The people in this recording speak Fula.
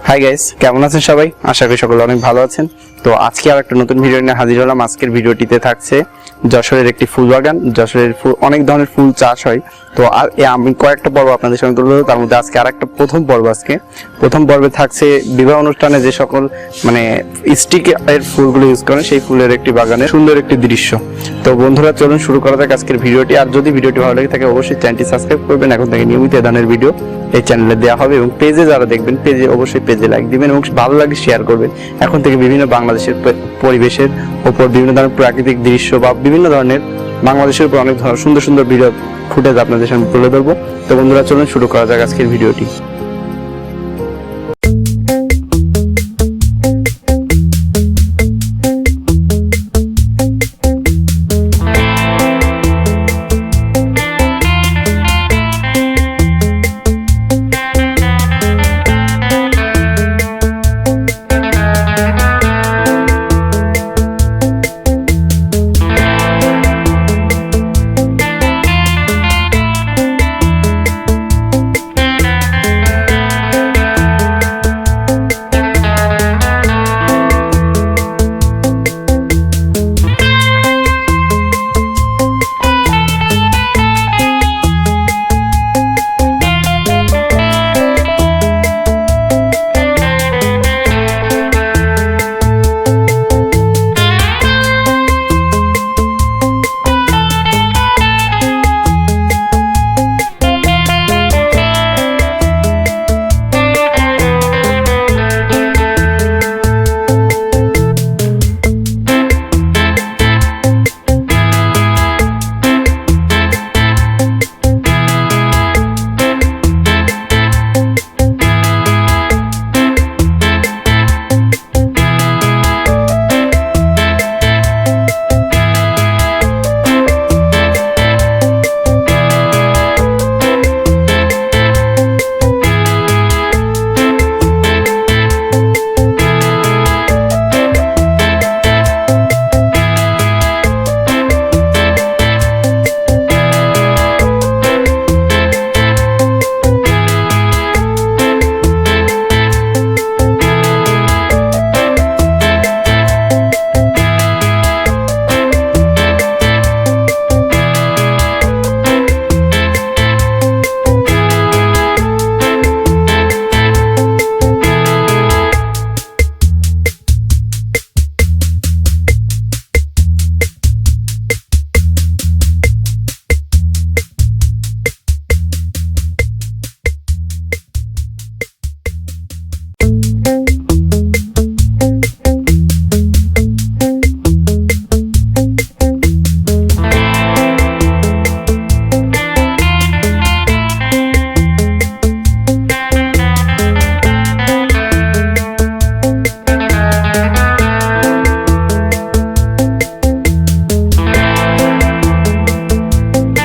Hi guys, কেমন আছেন সবাই? আশা করি সকলে অনেক ভালো আছেন। তো আজকে আর একটা নতুন ভিডিও নিয়ে হাজির হলাম। আজকের ভিডিওটিতে থাকছে যশোরের একটি ফুল বাগান। যশোরের অনেক ধরনের ফুল চাষ হয়। তো আমি কয়েকটা পর্ব আপনাদের সঙ্গে তুলে ধরবো। তার মধ্যে আজকে আর একটা প্রথম পর্বে থাকছে বিবাহ অনুষ্ঠানে যে সকল স্টিকের ফুলগুলো ইউজ করেন সেই ফুলের একটি বাগানের সুন্দর একটি দৃশ্য। তো বন্ধুরা চলুন শুরু করা যাক আজকের ভিডিওটি। আর যদি ভিডিওটি ভালো লাগে থাকে অবশ্যই চ্যানেলটি সাবস্ক্রাইব করবেন। এখন থেকে নিয়মিত এই ধরনের ভিডিও এই চ্যানেলে দেওয়া হবে এবং পেজে যারা দেখবেন অবশ্যই পেজে লাইক দিবেন এবং ভালো লাগে শেয়ার করবেন। এখন থেকে বিভিন্ন বাংলাদেশের পরিবেশের উপর বিভিন্ন ধরনের প্রাকৃতিক দৃশ্য বা বিভিন্ন ধরনের বাংলাদেশের উপর অনেক ধরনের সুন্দর সুন্দর ভিডিও ফুটেজ আপনাদের সামনে তুলে ধরবো। তো বন্ধুরা চলুন শুরু করা যাক আজকের ভিডিওটি।